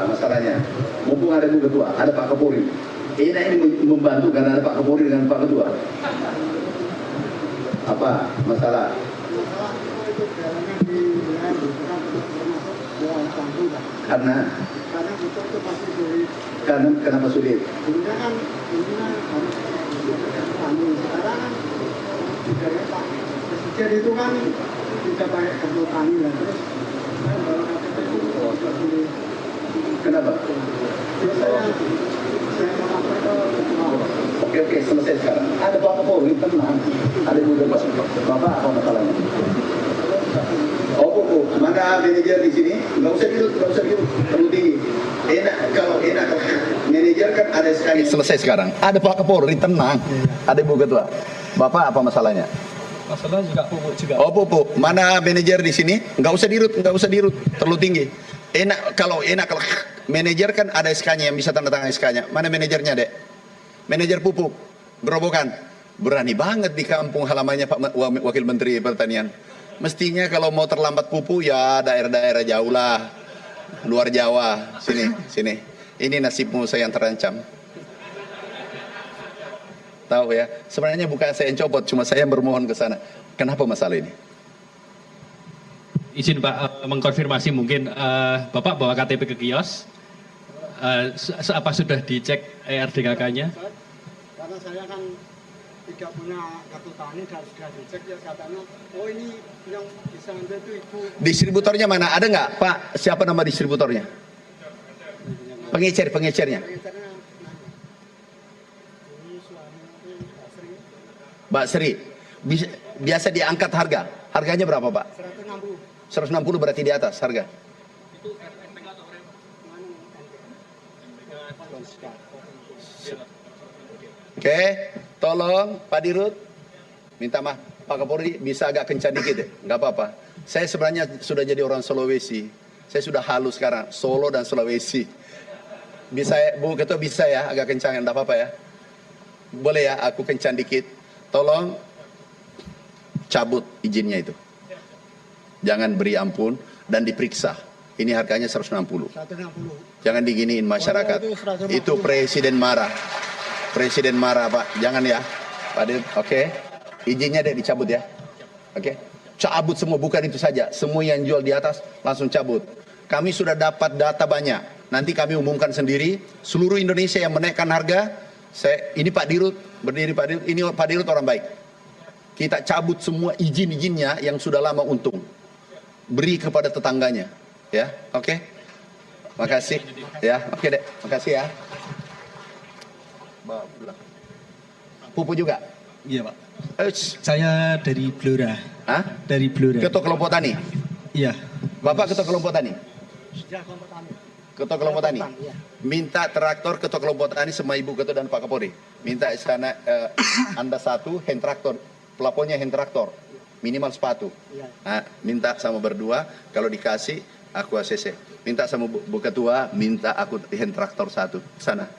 masalahnya? Mumpung ada Bu Ketua, ada Pak Kapolri. Enak ini membantu karena ada Pak Kapolri dan Pak Ketua. Apa masalah? Karena kenapa sulit? Presiden itu kan tidak pakai kartu tani lah, terus Kenapa? Oke, selesai sekarang. Ada Pak Kapolri, tenang. Ada Bu Ketua. Bapak apa masalahnya? Oh, mana manajer di sini? Nggak usah dirut, terlalu tinggi. Kalau manajer kan ada sekali. Selesai sekarang. Ada Pak Kapolri, tenang. Ada Bu Ketua. Bapak apa masalahnya? Masalah juga pupuk juga. Oh, pupuk. Mana manajer di sini? Nggak usah dirut, terlalu tinggi. Kalau manajer kan ada SK-nya yang bisa tanda tangan SK-nya. Mana manajernya, Dek? Manajer pupuk, Gerobokan. Berani banget di kampung halamannya Pak Wakil Menteri Pertanian. Mestinya kalau mau terlambat pupuk ya daerah-daerah jauh lah. Luar Jawa, sini. Ini nasibmu saya yang terancam. Tahu ya, sebenarnya bukan saya yang copot, cuma saya yang bermohon ke sana. Kenapa masalah ini? Izin Pak mengkonfirmasi mungkin Bapak bawa KTP ke kios. Apa sudah dicek ERDKK-nya? Karena saya kan tidak punya kartu tani dan sudah dicek ya katanya, oh ini yang bisa ambil itu Ibu. Distributornya mana? Ada nggak Pak? Siapa nama distributornya? Pengecernya. Mbak Sri, biasa diangkat harga. Harganya berapa Pak? 160 berarti di atas harga. Oke, tolong Pak Dirut, minta maaf Pak Kapolri bisa agak kencang dikit deh, nggak apa-apa. Saya sebenarnya sudah jadi orang Sulawesi, saya sudah halus sekarang, Solo dan Sulawesi. Bisa ya, Bu Ketua bisa ya agak kencang, nggak apa-apa ya. Boleh ya aku kencang dikit, tolong cabut izinnya itu. Jangan beri ampun dan diperiksa. Ini harganya 160. Jangan diginiin masyarakat. Itu presiden marah. Presiden marah Pak. Jangan ya. Pak Dir, oke. Izinnya deh dicabut ya. Oke. Cabut semua, bukan itu saja. Semua yang jual di atas langsung cabut. Kami sudah dapat data banyak. Nanti kami umumkan sendiri. Seluruh Indonesia yang menaikkan harga. Ini Pak Dirut, berdiri Pak Dirut. Ini Pak Dirut orang baik. Kita cabut semua izin-izinnya yang sudah lama untung. Beri kepada tetangganya, ya, oke, makasih, ya, oke deh, makasih ya. Pupuk juga? Iya Pak. Saya dari Blora. Hah? Dari Blora. Ketua kelompok tani? Iya. Bapak ketua kelompok tani? Ya, kelompok tani. Ketua kelompok tani? Minta traktor ketua kelompok tani sama Ibu Ketua dan Pak Kapolri. Minta sana Anda satu hand traktor, pelapornya hand traktor. Minimal sepatu. Nah, minta sama berdua, kalau dikasih aku ACC. Minta sama Bu Ketua, minta aku hand traktor satu sana.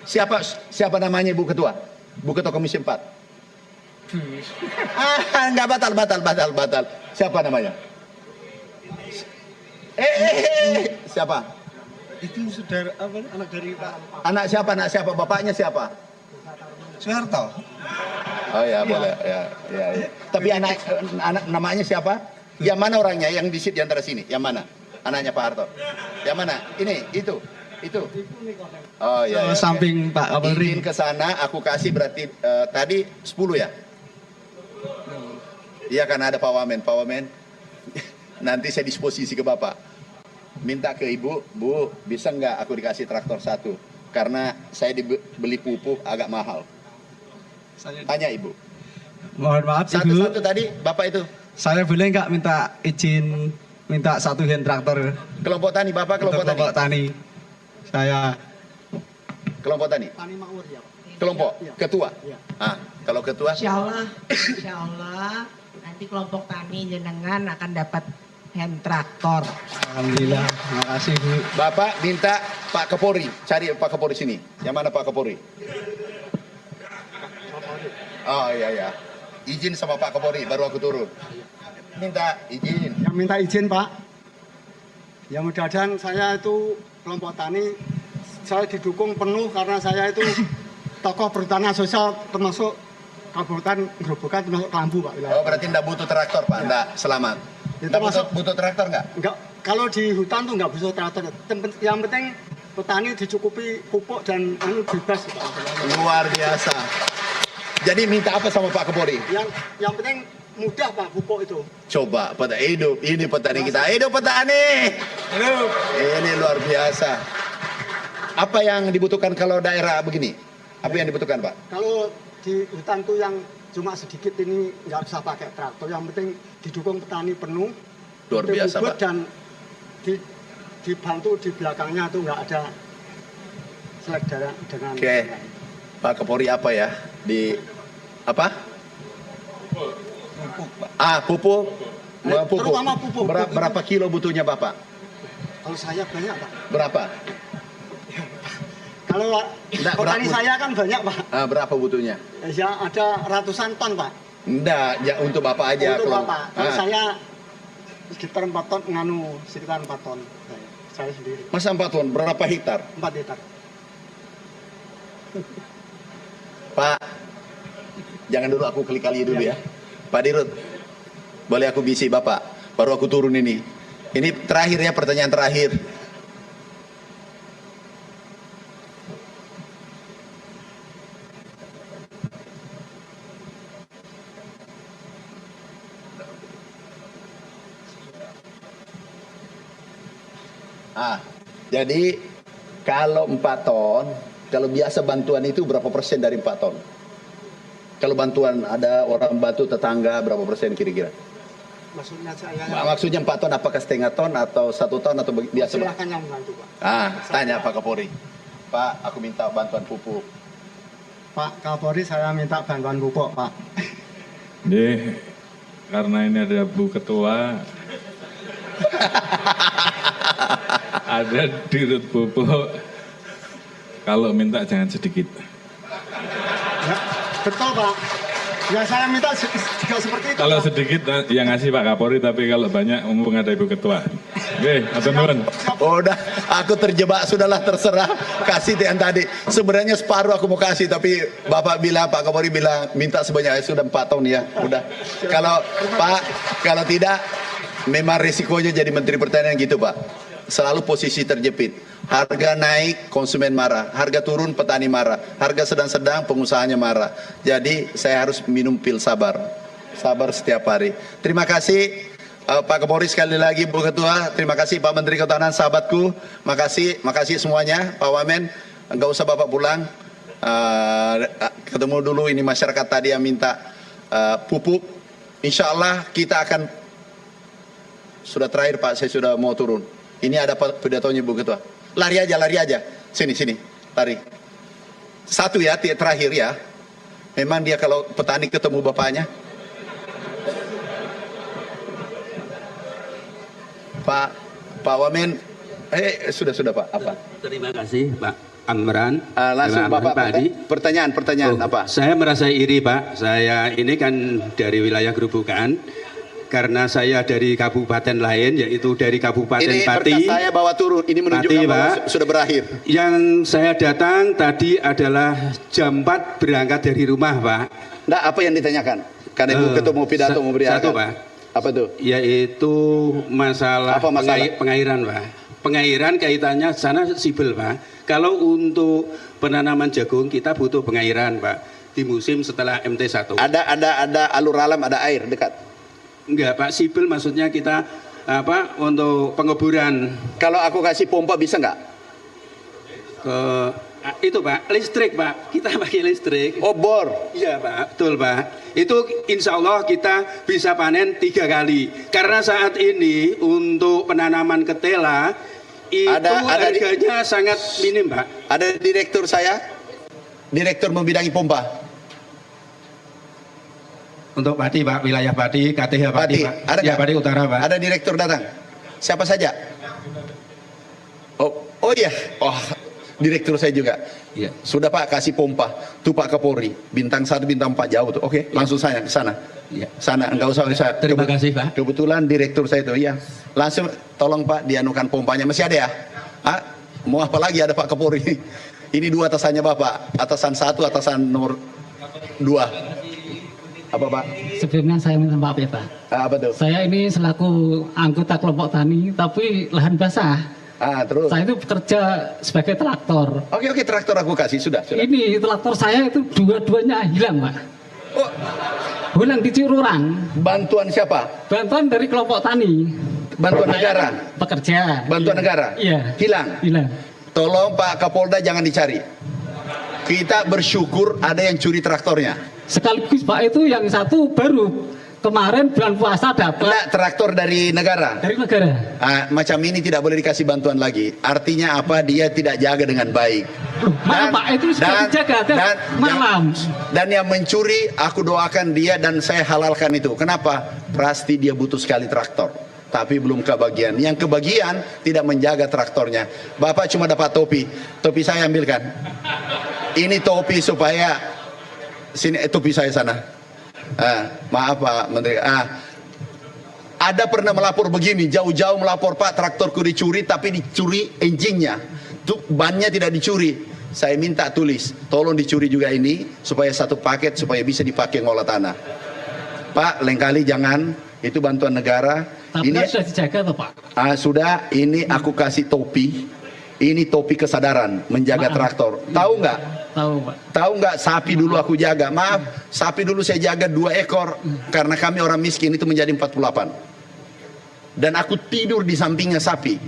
Siapa namanya Bu Ketua? Bu Ketua Komisi 4. Enggak batal. Siapa namanya? Siapa? Itu saudara apa? Anak dari Pak. Anak siapa? Bapaknya siapa? Soeharto. Oh ya, boleh. Ya. Tapi anak namanya siapa? Yang mana orangnya yang di antara sini? Yang mana? Anaknya Pak Harto. Yang mana? Ini, itu. Oh ya. Samping Pak Kapolri. Izin ke sana, aku kasih berarti tadi 10 ya? Iya, karena ada Pak Wamen. Nanti saya disposisi ke Bapak. Minta ke Ibu, Bu, bisa nggak aku dikasih traktor satu? Karena saya dibeli pupuk agak mahal. Tanya Ibu. Mohon maaf Ibu. Satu tadi Bapak itu. Saya boleh nggak minta izin minta satu hand traktor? Kelompok tani, Bapak kelompok tani. Saya kelompok tani. Tani Makmur ya. Kelompok Ya. Ketua. Ya. Kalau ketua. Insya Allah nanti kelompok tani jenengan akan dapat hand traktor. Alhamdulillah. Terima kasih Bu. Bapak minta Pak Kapolri, cari Pak Kapolri sini. Yang mana Pak Kapolri? Oh iya. Izin sama Pak Kapolri baru aku turun. Minta izin. Yang minta izin Pak. Ya mudah-mudahan saya itu kelompok tani saya didukung penuh karena saya itu tokoh perhutanan sosial termasuk Kabupaten Grobogan termasuk Kelambu Pak. Oh berarti enggak butuh traktor Pak, enggak, selamat. Enggak butuh traktor enggak? Enggak, kalau di hutan tuh enggak butuh traktor. Yang penting petani dicukupi pupuk dan bebas Pak. Luar biasa. Jadi minta apa sama Pak Kapolri? Yang penting mudah Pak pupuk itu. Coba petani hidup, ini petani kita. Hidup petani. Hidup. Ini luar biasa. Apa yang dibutuhkan kalau daerah begini? Apa yang dibutuhkan Pak? Kalau di hutan tuh yang cuma sedikit ini nggak usah pakai traktor. Yang penting didukung petani penuh. Luar biasa Pak. Dan dibantu di belakangnya tuh nggak ada selek dengan. Oke. Pak Kapolri apa ya? Di apa? Pupuk. Pupuk. Terutama pupuk. Berapa kilo butuhnya Bapak? Kalau saya banyak Pak. Berapa? Kalau petani saya kan banyak Pak. Berapa butuhnya? Ya ada ratusan ton Pak. Enggak, ya untuk Bapak aja. Untuk Bapak. Kalau saya sekitar 4 ton, sekitar 4 ton. Saya sendiri. Masa 4 ton? Berapa hektar? 4 hektar. Pak, jangan dulu aku kali dulu ya. Pak Dirut, boleh aku bisi Bapak? Baru aku turun ini. Ini terakhir ya, pertanyaan terakhir. Jadi kalau 4 ton, kalau biasa bantuan itu berapa persen dari 4 ton? Kalau bantuan ada orang bantu tetangga berapa persen kira-kira? Maksudnya 4 ton apakah setengah ton atau 1 ton atau biasa? Silahkan yang membantu Pak. Tanya Pak Kapolri. Pak, aku minta bantuan pupuk. Pak Kapolri saya minta bantuan pupuk Pak. Karena ini ada Bu Ketua, ada Dirut pupuk, kalau minta jangan sedikit. Ya, betul Pak. Ya saya minta juga seperti itu. Kalau Pak. sedikit yang ngasih Pak Kapolri, tapi kalau banyak mumpung ada Ibu Ketua. Oke, teman-teman. Udah, aku terjebak, sudahlah terserah. Kasih yang tadi. Sebenarnya separuh aku mau kasih, tapi Bapak bilang, Pak Kapolri bilang minta sebanyak sudah 4 tahun ya. Udah. Kalau Pak, kalau tidak, memang risikonya jadi Menteri Pertanian gitu Pak. Selalu posisi terjepit. Harga naik, konsumen marah. Harga turun, petani marah. Harga sedang-sedang, pengusahanya marah. Jadi saya harus minum pil sabar. Sabar setiap hari. Terima kasih Pak Kapolri sekali lagi, Bu Ketua. Terima kasih Pak Menteri Kehutanan, sahabatku. Makasih semuanya. Pak Wamen, enggak usah Bapak pulang. Ketemu dulu ini masyarakat tadi yang minta pupuk. Insya Allah kita akan. Sudah terakhir Pak, saya sudah mau turun. Ini ada pidatonya Bu Ketua. Lari aja. Sini, lari. Satu ya, terakhir ya. Memang dia kalau petani ketemu bapaknya. Pak Wamen, sudah Pak, apa? Terima kasih Pak Amran. Langsung Bapak, pertanyaan apa? Saya merasa iri Pak, saya ini kan dari wilayah Grobogan. Karena saya dari kabupaten lain, yaitu dari Kabupaten ini Pati. Ini saya bawa turun, ini menunjukkan bahwa sudah berakhir. Yang saya datang tadi adalah jam 4 berangkat dari rumah Pak. Nah, apa yang ditanyakan? Karena Ibu Ketua mau pidato, mau beri satu Pak. Apa tuh? Yaitu masalah, pengairan Pak. Pengairan kaitannya sana sibel Pak. Kalau untuk penanaman jagung kita butuh pengairan Pak. Di musim setelah MT1. Ada alur alam, ada air dekat. Enggak Pak, sipil maksudnya kita untuk pengeburan. Kalau aku kasih pompa bisa nggak? Itu Pak, listrik Pak, kita pakai listrik. Oh bor? Iya Pak, betul Pak. Itu insya Allah kita bisa panen 3 kali. Karena saat ini untuk penanaman ketela itu harganya sangat minim Pak. Ada direktur saya, direktur membidangi pompa. Untuk Pati Pak, wilayah Pati, KTH Pati Pak. Ada ya, Pati Utara Pak. Ada direktur datang. Siapa saja? Oh iya. Oh, direktur saya juga. Iya. Sudah Pak, kasih pompa. Tuh Pak Kapolri, bintang 1, bintang 4 jauh tuh. Oke, langsung saya ke sana. Iya. Sana, enggak usah saya. Terima kasih, Pak. Kebetulan direktur saya itu, ya. Langsung tolong Pak dianukan pompanya. Masih ada ya? Ah, mau apa lagi ada Pak Kapolri? Ini 2 atasannya Bapak. Atasan 1, atasan nomor 2. Apa Pak? Sebelumnya saya minta maaf ya Pak. Apa tuh? Saya ini selaku anggota kelompok tani, tapi lahan basah. Terus? Saya itu bekerja sebagai traktor. Oke, traktor aku kasih, sudah. Ini traktor saya itu dua-duanya hilang Pak. Oh, Hilang di Cirurang. bantuan siapa? Bantuan dari kelompok tani. Bantuan negara? Pekerja. Bantuan Iya. negara? Iya. Hilang? Hilang. Tolong Pak Kapolda jangan dicari. Kita bersyukur ada yang curi traktornya. Sekaligus Pak itu yang satu baru kemarin bulan puasa dapat Enggak, traktor dari negara. dari negara. Macam ini tidak boleh dikasih bantuan lagi. Artinya apa? Dia tidak jaga dengan baik. Mana Pak itu sudah dijaga malam. Dan yang mencuri, aku doakan dia dan saya halalkan itu. Kenapa? Pasti dia butuh sekali traktor. Tapi belum kebagian. Yang kebagian tidak menjaga traktornya. Bapak cuma dapat topi. Topi saya ambilkan. Ini topi supaya sini topi saya sana. Maaf Pak Menteri. Ada pernah melapor begini, jauh-jauh melapor Pak traktorku dicuri, tapi dicuri engine-nya. Tuh bannya tidak dicuri. Saya minta tulis, tolong dicuri juga ini supaya satu paket supaya bisa dipakai ngolah tanah. Pak, lain kali jangan, itu bantuan negara. Tapi Ini kan sudah dijaga Pak. sudah, ini aku kasih topi. Ini topi kesadaran menjaga traktor. Tahu nggak? Tahu Pak. Tahu nggak sapi dulu aku jaga? Maaf, sapi dulu saya jaga 2 ekor karena kami orang miskin itu menjadi 48. Dan aku tidur di sampingnya sapi.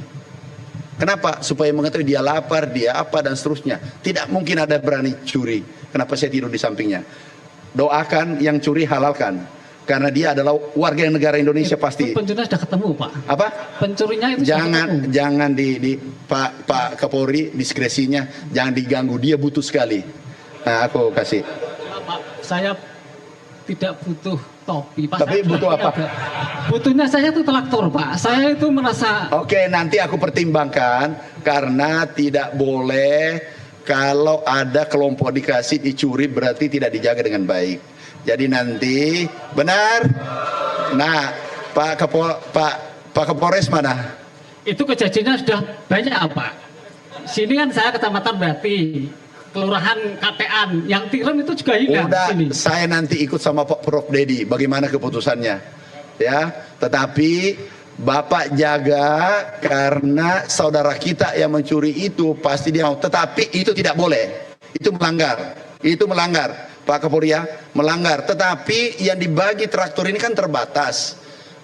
Kenapa? Supaya mengetahui dia lapar, dia apa dan seterusnya. Tidak mungkin ada berani curi. Kenapa saya tidur di sampingnya? Doakan yang curi halalkan. Karena dia adalah warga negara Indonesia pasti. Pencurinya sudah ketemu Pak. Apa? Pencurinya itu sudah ketemu. Jangan di Pak Kapolri diskresinya jangan diganggu, dia butuh sekali. Nah, aku kasih. Pak, saya tidak butuh topi Pak. Tapi Saya butuh apa? Butuhnya saya itu traktor Pak. Saya itu merasa Oke, nanti aku pertimbangkan karena tidak boleh kalau ada kelompok dikasih dicuri berarti tidak dijaga dengan baik. Jadi nanti benar. Nah, Pak Kapolres mana? itu kejadiannya sudah banyak Pak. Sini kan saya kecamatan Berarti, kelurahan Katean, yang Tiram itu juga hilang. Udah, Sini. saya nanti ikut sama Pak Prof Dedi bagaimana keputusannya. Ya, tetapi Bapak jaga karena saudara kita yang mencuri itu pasti dia mau. Tetapi itu tidak boleh. Itu melanggar. Itu melanggar. Pak Kapolri ya, melanggar. Tetapi yang dibagi traktor ini kan terbatas.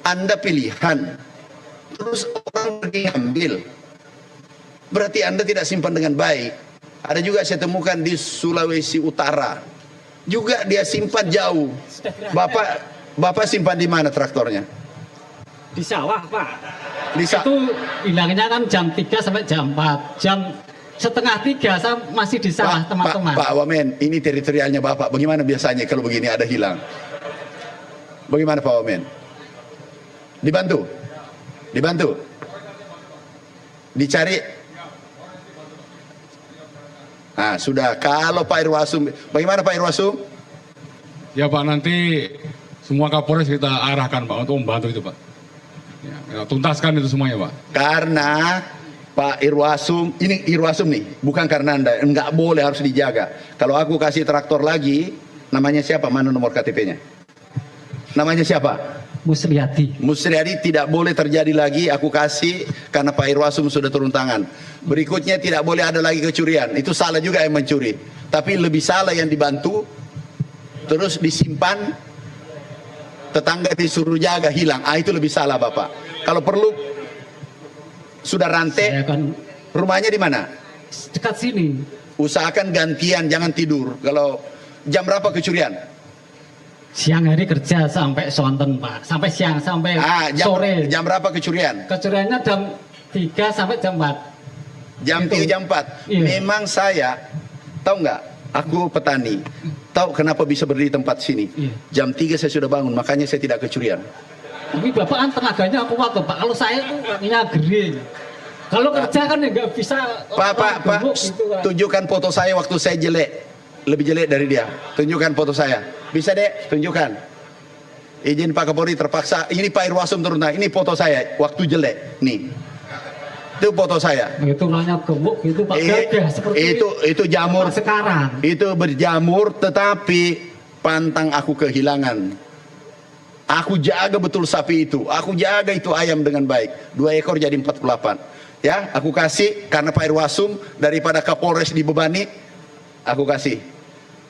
Anda pilihan. Terus orang pergi ambil. Berarti Anda tidak simpan dengan baik. Ada juga saya temukan di Sulawesi Utara. Juga dia simpan jauh. Bapak simpan di mana traktornya? Di sawah Pak. Itu hilangnya kan jam 3 sampai jam 4. Jam setengah 3 saya masih di sawah teman-teman. Pak Wamen, ini teritorialnya Bapak. Bagaimana biasanya kalau begini ada hilang? Bagaimana Pak Wamen? Dibantu? Dibantu? Dicari? Sudah. Kalau Pak Irwasum, bagaimana Pak Irwasum? Ya Pak, nanti semua Kapolres kita arahkan Pak untuk membantu itu Pak. Ya, tuntaskan itu semuanya Pak. Karena Pak Irwasum, ini Irwasum nih, bukan karena Anda, enggak boleh, harus dijaga. Kalau aku kasih traktor lagi, namanya siapa? Mana nomor KTP-nya? Namanya siapa? Musriyadi. Musriyadi, tidak boleh terjadi lagi, aku kasih karena Pak Irwasum sudah turun tangan. Berikutnya tidak boleh ada lagi kecurian, itu salah juga yang mencuri. Tapi lebih salah yang dibantu, terus disimpan, tetangga disuruh jaga, hilang. Itu lebih salah Bapak. Kalau perlu, sudah rantai, rumahnya di mana? Dekat sini. Usahakan gantian, jangan tidur. Kalau jam berapa kecurian? Siang hari kerja sampai sonten Pak, sampai siang, sampai sore. Jam berapa kecurian? Kecuriannya jam 3 sampai jam 4. Jam 3, jam 4. Iya. Memang saya, tahu nggak, aku petani, tahu kenapa bisa berdiri di tempat sini. Iya. Jam 3 saya sudah bangun, makanya saya tidak kecurian. Tapi Bapak kan tenaganya kuat Pak, kalau saya itu kakinya gering. Kalau kerja kan ya nggak bisa. Pak, Gitu, Pak. tunjukkan foto saya waktu saya jelek, lebih jelek dari dia. Tunjukkan foto saya. Bisa dek, tunjukkan. Izin Pak Kapolri terpaksa. Ini Pak Irwasum turun. Ini foto saya waktu jelek. Nih, itu foto saya. Itu nanya gemuk gitu Pak. Gagah seperti Itu jamur. sekarang. Itu berjamur, tetapi pantang aku kehilangan. Aku jaga betul sapi itu. Aku jaga itu ayam dengan baik. 2 ekor jadi 48. Ya, aku kasih karena Pak Irwasum daripada Kapolres dibebani, aku kasih.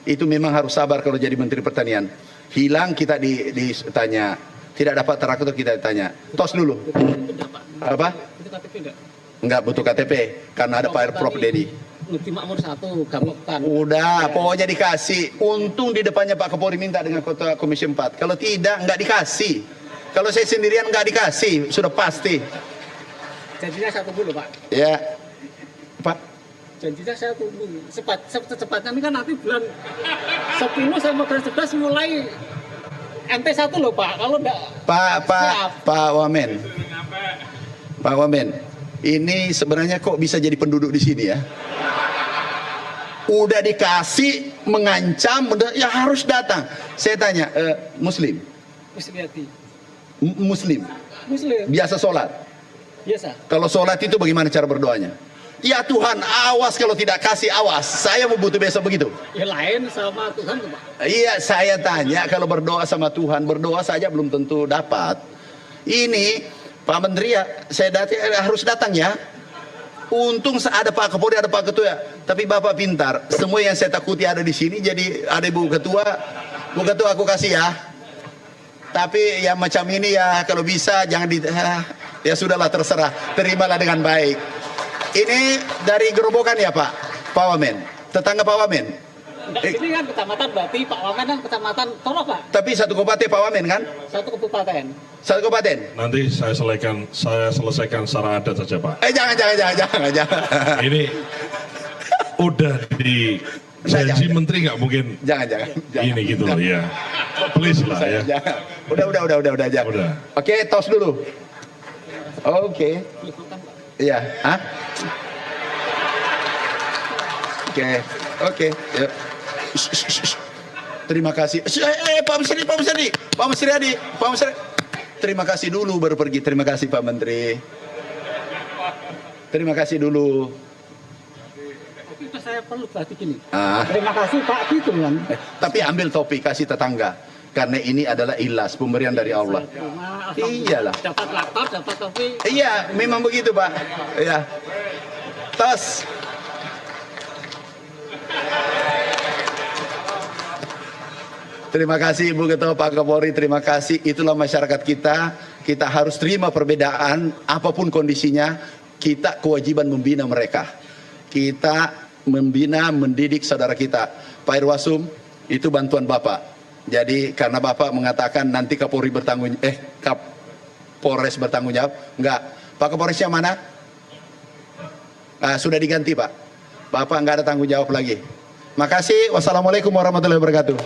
Itu memang harus sabar kalau jadi Menteri Pertanian. Hilang kita ditanya, tidak dapat traktor kita ditanya. Tos dulu. Apa? Enggak butuh KTP karena ada Pak Prof Dedi. Ngerti Makmur 1, Gapoktan. Udah, pokoknya dikasih. Untung di depannya Pak Kapolri minta dengan Ketua Komisi 4. Kalau tidak, enggak dikasih. Kalau saya sendirian enggak dikasih, sudah pasti. Janjinya saya tunggu loh Pak. Ya, Pak. Janjinya saya tunggu. Secepatnya ini kan nanti bulan 10 sama bulan 11 mulai MT1 loh Pak. Kalau enggak Pak Wamen. Pak Wamen, ini sebenarnya kok bisa jadi penduduk di sini ya? Udah dikasih, mengancam, ya harus datang. Saya tanya, Muslim? Muslim? Biasa sholat? Biasa. Kalau sholat itu bagaimana cara berdoanya? Ya Tuhan, awas kalau tidak kasih, awas. Saya mau butuh besok begitu. Ya lain sama Tuhan Pak. Iya, saya tanya kalau berdoa sama Tuhan, berdoa saja belum tentu dapat. Ini Pak Menteri ya, saya harus datang ya. Untung ada Pak Kapolri, ada Pak Ketua. Tapi Bapak pintar, semua yang saya takuti ada di sini. Jadi ada Ibu Ketua, Bu Ketua aku kasih ya. Tapi yang macam ini ya kalau bisa jangan ya sudahlah terserah, terimalah dengan baik. Ini dari Gerobokan ya Pak Wamen, tetangga Pak Wamen. Enggak, ini kan kecamatan berarti Pak Wamen kan kecamatan Toro Pak. Tapi satu kabupaten Pak Wamen kan? Satu kabupaten. Satu kabupaten. Nanti saya selesaikan secara adat saja Pak. Jangan. Ini udah di janji menteri nggak mungkin. Jangan. Ini gitu loh ya. Please lah ya. Jangan. Udah jangan. Udah. Oke, tos dulu. Oke. Iya, hah? Oke. Ya. Terima kasih. Pak Mesri Adi. Terima kasih dulu baru pergi. Terima kasih Pak Menteri. Terima kasih dulu. Tapi saya perlu batik ini. Ah. Terima kasih Pak gitu kan. Tapi ambil topi kasih tetangga. Karena ini adalah ikhlas pemberian dari Allah. Iyalah. Dapat laptop, dapat topi. Iya, memang begitu Pak. Iya. Tos. Terima kasih Ibu Ketua, Pak Kapolri, terima kasih. Itulah masyarakat kita. Kita harus terima perbedaan apapun kondisinya. Kita kewajiban membina mereka. Kita membina, mendidik saudara kita. Pak Irwasum, itu bantuan Bapak. Jadi karena Bapak mengatakan nanti Kapolri Kapolres bertanggung jawab. Enggak. Pak Kapolresnya mana? Sudah diganti Pak. Bapak enggak ada tanggung jawab lagi. Makasih. Wassalamualaikum warahmatullahi wabarakatuh.